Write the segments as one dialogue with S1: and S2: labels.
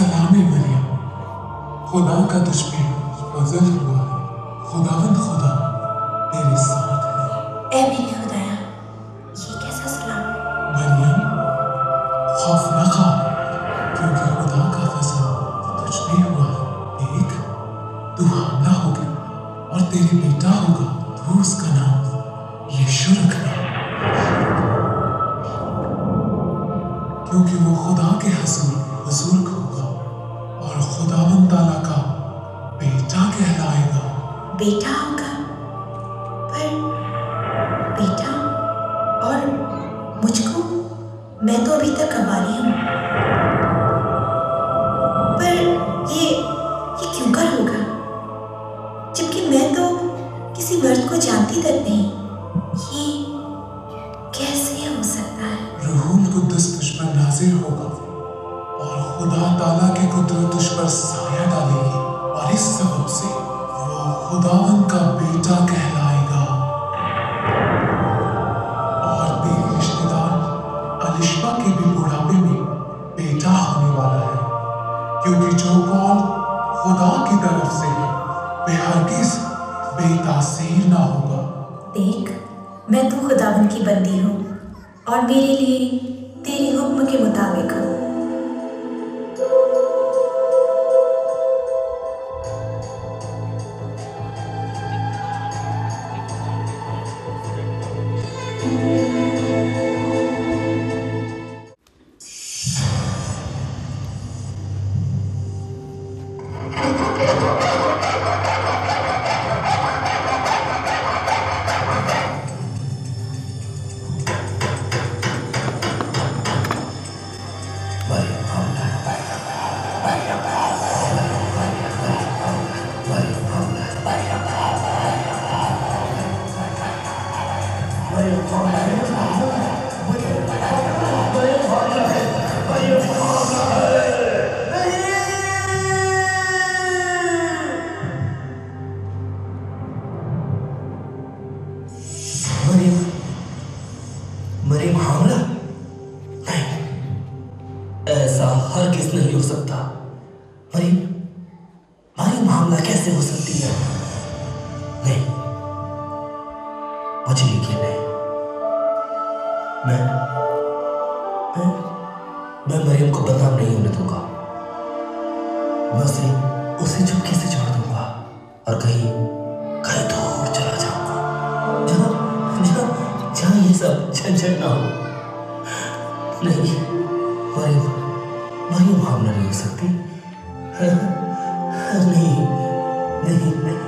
S1: सलाम मरियम, खुदा का तुझ पे फजल हुआ है, खुदावंद खुदा तेरे साथ है।
S2: ऐ मेरे खुदाया, ये कैसा सलाम?
S1: मरियम, खौफ न खा, क्योंकि खुदा का फजल तुझ पे हुआ है। देख, तू हमला होगी और तेरे बेटा होगा, तो उसका नाम यीशु रखना, क्योंकि वो खुदा के हजूर बुजुर्ग होगा और खुदावंद ताला का बेटा कहलाएगा।
S2: बेटा होगा? पर बेटा और मुझको, मैं तो अभी तक कुंवारी हूँ। पर ये क्यों कर होगा, जबकि मैं तो किसी मर्द को जानती तक नहीं। ये कैसे हो सकता है?
S1: रूहुल कुद्दुस तुझ पर नाज़िर होगा और खुदा ताला की कुदरत तुझ पर साया डालेगी, और इस सबब से वो खुदावंद का बेटा कहलाएगा। और तेरी रिश्तेदार अलिशबा के भी बुढ़ापे में बेटा होने वाला है, क्योंकि जो कौम खुदा की तरफ से है वे हरगिज बेतासीर ना होगा।
S2: देख, मैं तो खुदावंद की बंदी हूँ और मेरे लिए तेरे हुक्म के मुताबिक हूँ।
S3: मरियम हमला? नहीं, ऐसा हरगिज नहीं हो सकता। मरियम हमला कैसे हो सकती है? नहीं, मुझे यकीन नहीं। मैं मरियम को बदनाम नहीं होने दूंगा। मैं उसे चुपके से छोड़ दूंगा और कहीं दूर चला जाऊंगा, जहां ये सब झंझट ना हो। नहीं, मरियम हमला नहीं हो सकती। नहीं, नहीं, नहीं।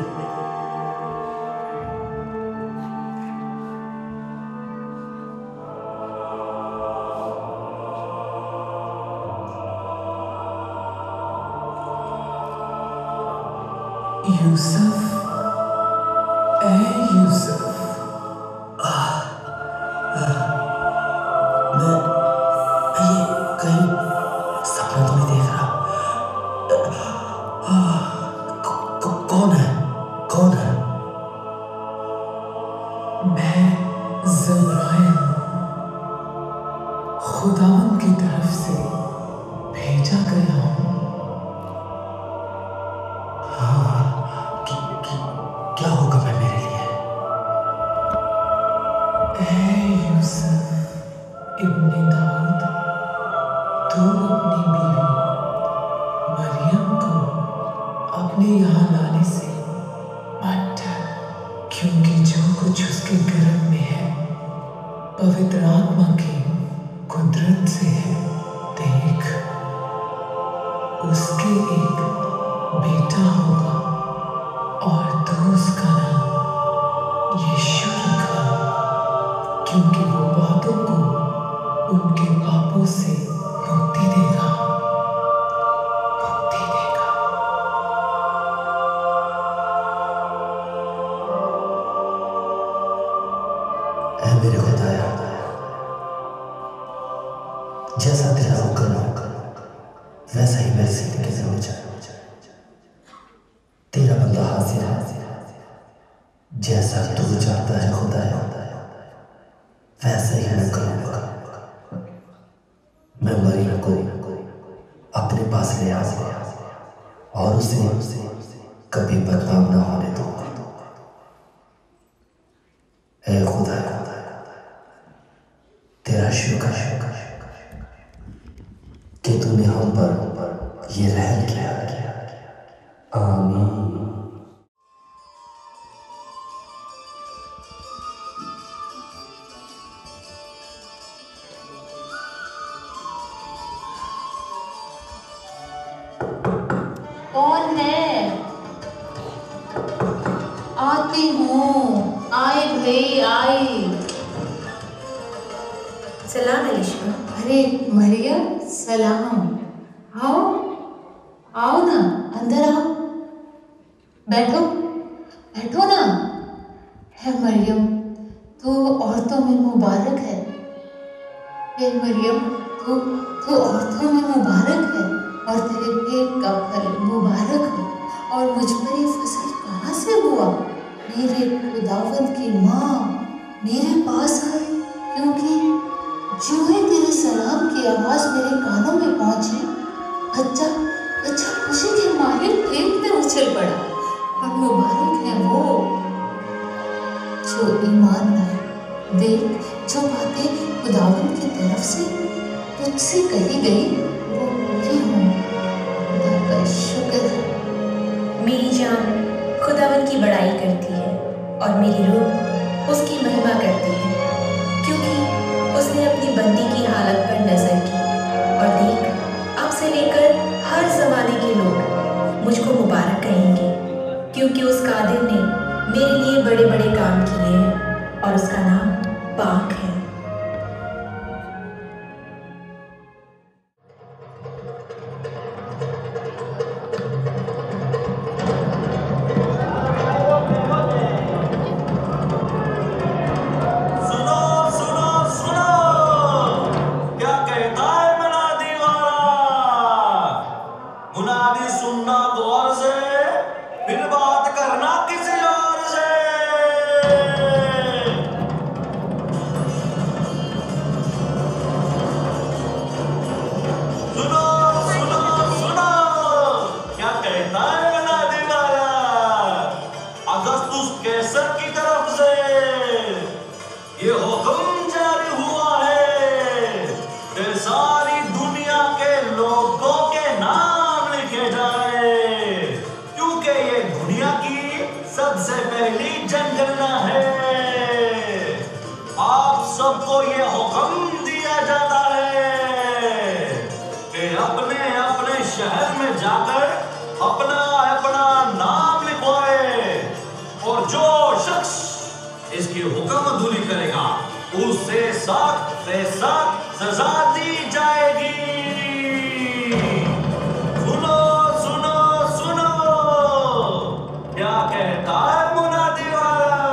S1: यूसुफ, ऐ यूसुफ,
S3: मैं ये कहीं सपना तो नहीं देख रहा। कौन है?
S1: मैं ज़बराइल हूँ, खुदावंद की तरफ से भेजा गया हूँ।
S3: क्या होगा मैं मेरे लिए?
S1: ऐ यूसुफ इब्ने दाऊद, तू अपनी बीवी मरियम को अपने यहाँ लाने से मत डर, क्योंकि जो कुछ उसके गर्भ में है पवित्र आत्मा की कुदरत से है। देख, उसके एक बेटा होगा और तू उसका नाम यीशु रखना, क्योंकि वो बहुतों को उनके पापों से मुक्ति देगा।
S3: ऐ मेरे खुदाया, जैसा तेरा हुक्म हो वैसा ही मेरी जिंदगी में हो जाए। तेरा बंदा हाजिर है, जैसा तू चाहता है खुदाया वैसे ही मैं करूंगा। मैं मरियम को अपने पास ले आ और उसे कभी बदनाम न होने दूंगा। हे खुदा, तेरा शुक्र कि तूने हम पर ये रहम किया। आमीन।
S4: कौन है? आती हूँ। आए भाई आए।
S2: सलाम अलिशा।
S4: अरे मरियम, सलाम। आओ आओ ना, अंदर आओ, बैठो बैठो ना। है मरियम, तू औरतों में मुबारक है। हे मरियम, तू औरतों में मुबारक है और तेरे पेट का फल मुबारक हो। और मुझ पर ये फसल कहाँ से हुआ? मेरे खुदावंद की माँ मेरे पास आई, क्योंकि जो ही तेरे सलाम की आवाज मेरे कानों में पहुंची, बच्चा बच्चा खुशी के मारे पेट में उछल पड़ा। और मुबारक है वो जो ईमान लाए। देख, जो बातें खुदावंद की तरफ से तुझसे कही गई वो पूरी हों। खुदा का शुक्र है।
S2: मेरी जान खुदावन की बड़ाई करती है और मेरी रूह उसकी महिमा करती है, क्योंकि उसने अपनी बंदी की हालत पर नजर की। और देख, अब से लेकर हर जमाने के लोग मुझको मुबारक कहेंगे, क्योंकि उस कादिर ने मेरे लिए बड़े बड़े काम किए हैं और उसका नाम पाक है।
S5: सबको ये हुक्म दिया जाता है कि अपने अपने शहर में जाकर अपना अपना नाम लिखवाए, और जो शख्स इसकी हुक्म अधूरी करेगा उसे सख्त से सख्त सजा दी जाएगी। सुनो सुनो सुनो, क्या कहता है मुनादी वाला?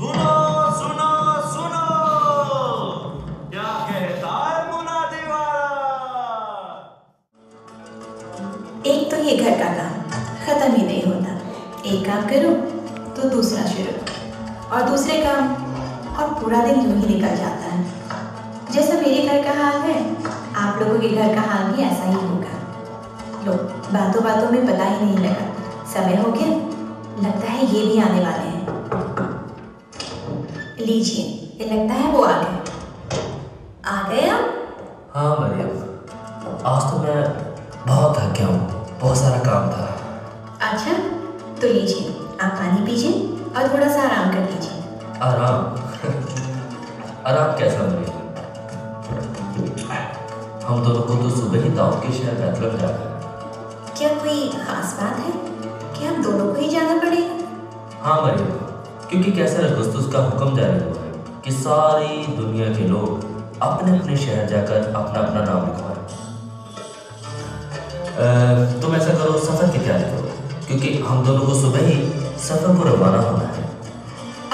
S5: सुनो सुनो सुनो, क्या कहता है मुनादी वाला?
S2: एक तो ये घर का काम खत्म ही नहीं होता। एक काम करो तो दूसरा शुरू, और दूसरे काम, और पूरा दिन यूं ही निकल जाता है। जैसा मेरे घर का हाल है, आप लोगों के घर का हाल भी ऐसा ही होगा। लो, बातों बातों में पता ही नहीं लगा, समय हो गया। लगता है ये भी आने वाले हैं। लीजिए, ये लगता है वो आ गए। आ गए आप?
S3: हाँ मरियम, आज तो मैं बहुत थक गया हूँ, बहुत सारा काम था।
S2: अच्छा, तो लीजिए, आप पानी पीजिए और थोड़ा सा आराम कर लीजिए।
S3: आराम? आराम कैसा मरियम? हम दोनों को तो सुबह ही दाऊद के शहर बैतलहम जाना है।
S2: क्या कोई खास बात है कि हम दोनों को ही जाना पड़ेगा?
S3: हाँ मरियम, क्योंकि कैसर अगस्तुस का हुक्म जारी हुआ है कि सारी दुनिया के लोग अपने अपने शहर जाकर अपना अपना नाम लिखवाएं। तुम ऐसा करो, सफ़र की तैयारी करो, क्योंकि हम दोनों को सुबह ही सफ़र को रवाना होना है।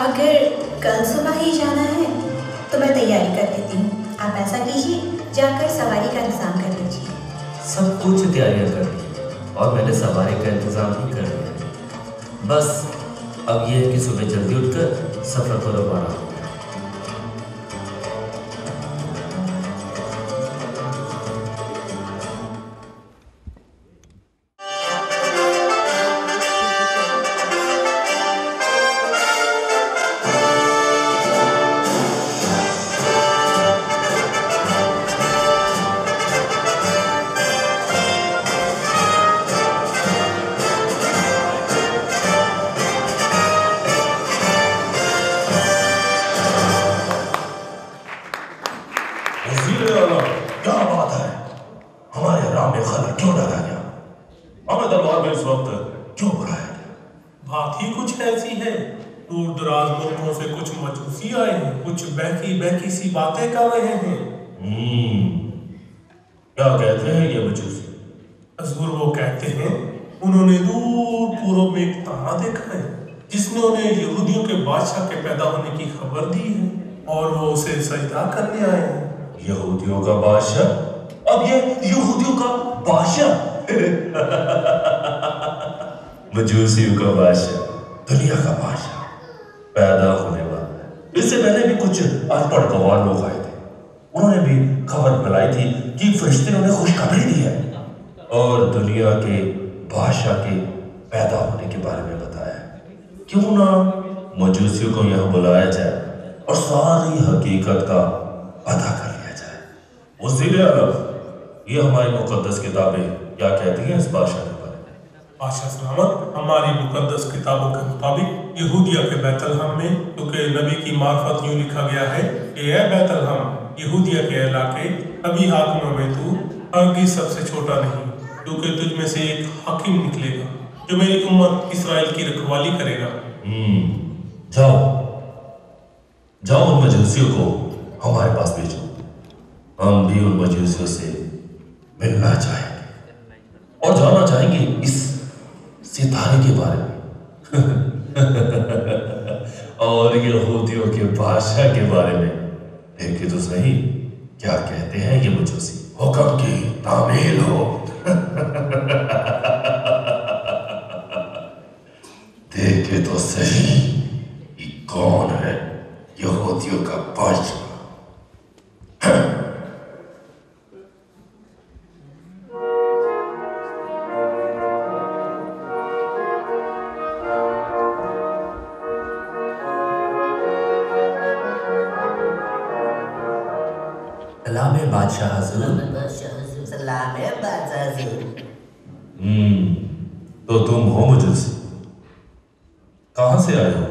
S2: अगर कल सुबह ही जाना है तो मैं तैयारी कर देती हूँ। आप ऐसा कीजिए, जाकर सवारी का इंतजाम कर लीजिए।
S3: सब कुछ तैयारियां कर ली और मैंने सवारी का इंतजाम भी कर लिया है। बस अब यह है कि सुबह जल्दी उठकर सफ़र को रवाना हो।
S6: काम में खला क्यों डाला गया? हमें दरबार में इस वक्त क्यों बुलाया गया?
S1: बात ही कुछ ऐसी है। दूर दराज मुल्कों से कुछ मजूसी आए हैं, कुछ बहकी बहकी सी बातें कर रहे हैं।
S6: क्या कहते हैं ये मजूसी?
S1: हजूर वो कहते हैं उन्होंने दूर पूर्व में एक तारा देखा है जिसने उन्हें यहूदियों के बादशाह के पैदा होने की खबर दी है और वो उसे सजदा करने आए हैं।
S6: यहूदियों का बादशाह? अब ये यहूदियों का बादशाह मजूसियों का बादशाह, दुनिया का बादशाह पैदा होने वाला है। इससे पहले भी कुछ अनपढ़ गवार लोग आए थे, उन्होंने भी खबर फैलाई थी कि फरिश्ते ने उन्हें खुशखबरी दी है और दुनिया के बादशाह के पैदा होने के बारे में बताया। क्यों ना मजूसियों को यहाँ बुलाया जाए और सारी हकीकत का पता कर लिया जाए। वज़ीर आलम, ये हमारी मुकद्दस किताबें क्या कहती हैं इस बादशाह के बारे में?
S1: बादशाह सलामत, हमारी मुकद्दस किताबों के मुताबिक यहूदिया के बैतलहम में, क्योंकि नबी की मार्फत यूं लिखा गया है कि ए बैतलहम, यहूदिया के इलाके, अभी हाकिमों में तू हरगिज़ सबसे छोटा नहीं, क्योंकि तुझ में से एक हाकिम निकलेगा जो मेरी उम्मत इस्राएल की रखवाली करेगा।
S6: जाओ जाओ, उन मजूसियों को हमारे पास भेजो, हम भी उन मजूसियों से मिलना चाहेंगे और जानना चाहेंगे इस सितारे के बारे में और यहूदियों के बादशाह के बारे में। देखे तो सही क्या कहते हैं ये मजूसी। हुक्म की तामील हो। देखे तो सही ये कौन है यहूदियों का बादशाह।
S3: सलाम है बादशाह हुजूर।
S7: सलाम है बादशाह हुजूर।
S6: तो तुम हो मजूसी, कहाँ से आए हो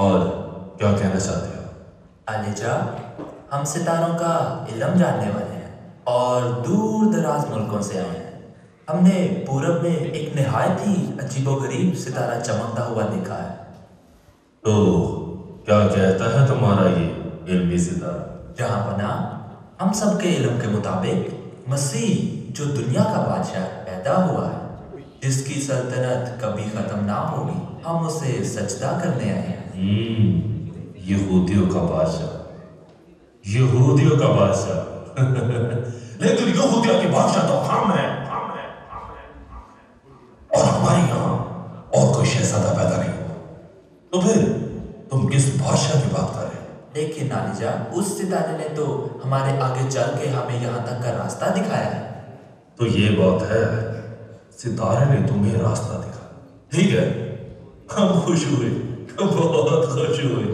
S6: और क्या कहना चाहते हो?
S3: आलिजा, हम सितारों का इल्म जानने वाले हैं और दूर दराज मुल्कों से आए हैं। हमने पूरब में एक निहायत ही अजीबोगरीब सितारा चमकता हुआ देखा है।
S6: तो क्या कहता है तुम्हारा ये इल्मी सितारा?
S3: जहाँ पना, हम सबके इल्म के मुताबिक मसीह जो दुनिया का बादशाह पैदा हुआ है, जिसकी सल्तनत कभी खत्म ना होगी, हम उसे सजदा करने आए हैं।
S6: यहूदियों का बादशाह, यहूदियों का बादशाह लेकिन यहूदिया के बादशाह तो हम हैं और हमारे यहाँ और कोई शहजादा पैदा नहीं हुआ। तो फिर तुम किस बादशाह की बात कर रहे हो?
S3: लेकिन नालिजा, उस सितारे ने तो हमारे आगे चल के हमें यहाँ तक का रास्ता दिखाया है।
S6: तो ये बात है, सितारे ने तुम्हें रास्ता दिखा। ठीक है, हम खुश हुए, बहुत खुश हुए।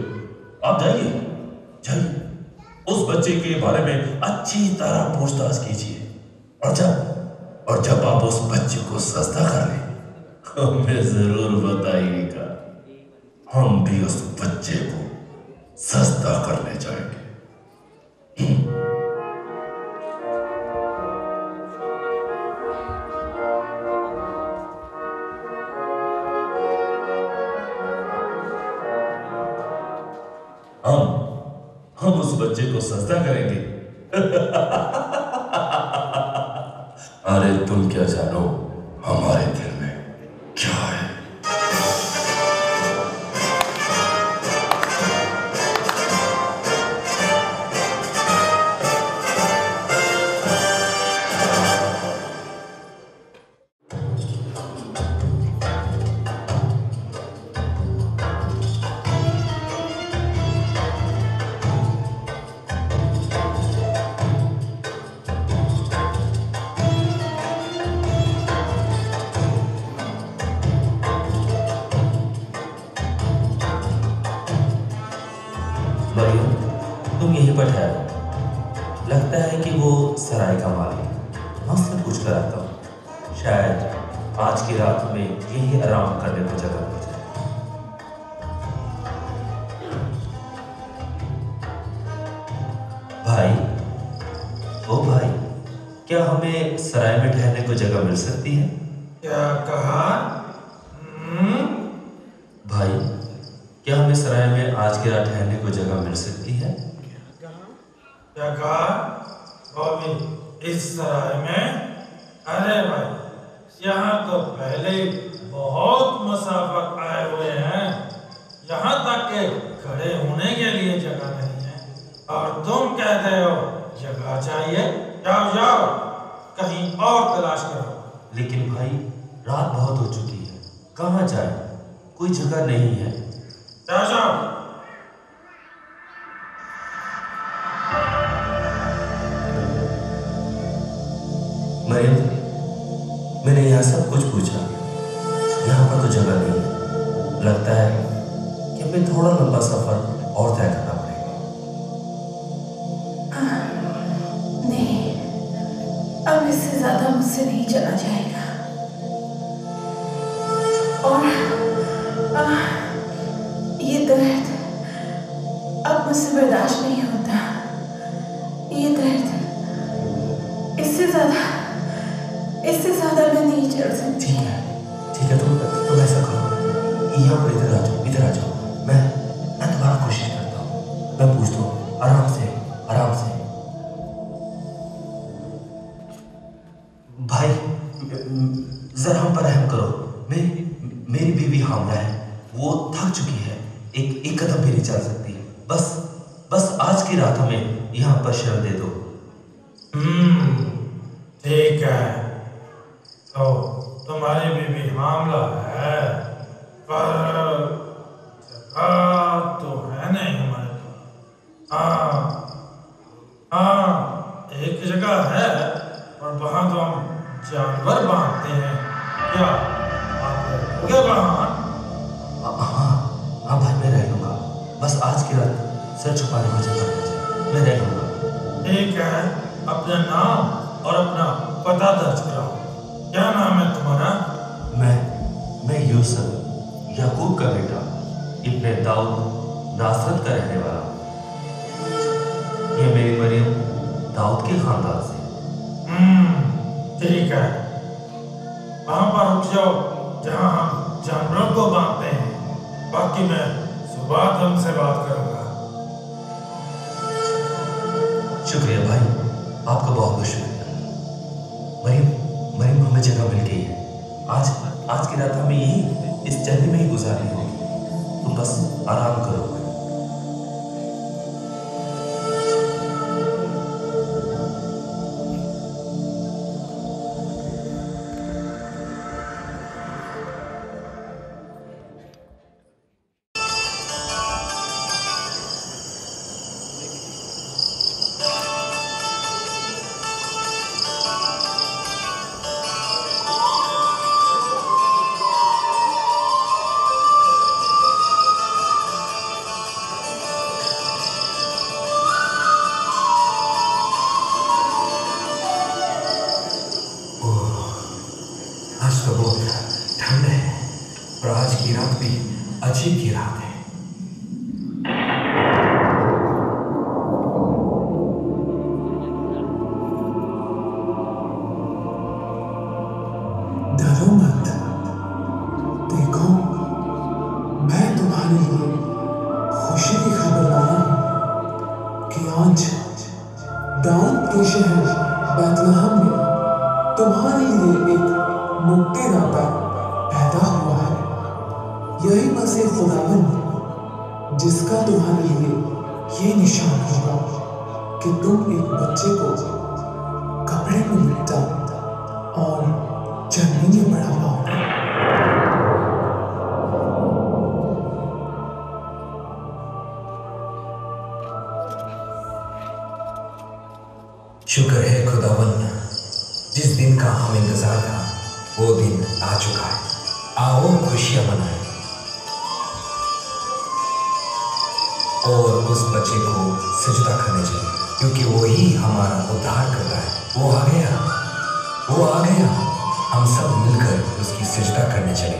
S6: आप जाइए जाइए, उस बच्चे के बारे में अच्छी तरह पूछताछ कीजिए और जब आप उस बच्चे को सजदा कर लें, हमें जरूर बताइएगा। हम भी उस बच्चे को सजदा करने जाएंगे। हम उस बच्चे को सजदा करेंगे। अरे तुम क्या जानो हमारे दिल में क्या है। तुम यहीं पर ठहरो। लगता है कि वो सराय का मालिक। मैं उससे पूछ कर आता हूँ, शायद आज की रात में यही आराम करने को जगह मिल जाए। भाई, ओ भाई, क्या क्या हमें सराय में ठहरने को जगह मिल सकती है?
S1: क्या कहा?
S6: भाई, क्या हमें सराय में आज की रात ठहरने को जगह मिल सकती है?
S1: क्या कहा? बॉबी, इस सराय में? अरे भाई, यहाँ तो पहले ही बहुत मुसाफिर आए हुए हैं। यहाँ तक के खड़े होने के लिए जगह नहीं है और तुम कहते हो जगह चाहिए। जाओ जाओ, कहीं और तलाश करो।
S6: लेकिन भाई, रात बहुत हो चुकी है, कहाँ जाए? कोई जगह नहीं है।
S1: जाओ जाओ।
S6: मरियम, मैंने यहाँ सब कुछ पूछा, यहाँ पर तो जगह नहीं है। लगता है कि हमें थोड़ा लंबा सफर और तय करना पड़ेगा।
S2: नहीं, अब इससे ज्यादा मुझसे नहीं चला जाएगा। और ये दर्द अब मुझसे बर्दाश्त नहीं होता। ये दर्द, इससे ज्यादा मैं नहीं चढ़ सकती।
S6: ठीक है, तुम ऐसा करो, यहाँ पर इधर आ जाओ। मैं दोबारा कोशिश करता हूँ, मैं पूछता हूँ, आराम से। भाई, जरा हम पर रहम करो। मेरी बीवी हामला है, वो थक चुकी है, एक कदम भी नहीं चल सकती। बस आज की रात हमें यहाँ पर शरण दे दो।
S1: ठीक है, तो तुम्हारी बीवी हामला है, पर तो है नहीं हमारे पास। हाँ, एक जगह है, और वहाँ तो हम जानवर बांधते हैं। क्या आप रहोगे वहाँ?
S6: हाँ भाई, मैं रह लूँगा। बस आज की रात सर छुपाने को जगह दीजिए, मैं रह लूँगा।
S1: ठीक है, अपना नाम और अपना पता दर्ज कराओ। क्या नाम है तुम्हारा?
S6: मैं यूसुफ, याकूब का बेटा, इब्ने दाऊद, नासरत का रहने वाला। ये मेरी मरियम दाऊद के खानदान से।
S1: ठीक है, वहाँ पर रुक जाओ जहाँ हम जानवरों को बांधते हैं। बाकी मैं सुबह तुमसे बात करूँगा।
S6: शुक्रिया भाई, आपका बहुत बहुत शुक्रिया। मरियम, हमें जगह मिल गई है। आज की रात हमें यही इस जर्नी में ही गुजारनी होगी। तुम बस आराम करो।
S8: अजीब की रात है।
S1: डरो मत, देखो मैं तुम्हारे लिए खुशी की खबर लाया हूं कि आज दाऊद के शहर बैतलहम में तुम्हारे लिए एक मुक्तिदाता पैदा हुआ है। यही मसीह खुदावंद जिसका तुम्हारे लिए ये निशान होगा कि तुम एक बच्चे को कपड़े में लिपटा और चलने में बड़ा पाओगे।
S8: शुक्र है खुदावंद, जिस दिन का हम इंतजार था वो दिन आ चुका है। आओ खुशियां मनाएं और उस बच्चे को सजदा करने चाहिए, क्योंकि वो ही हमारा उद्धार करता है। वो आ गया, हम सब मिलकर उसकी सजदा करने चले।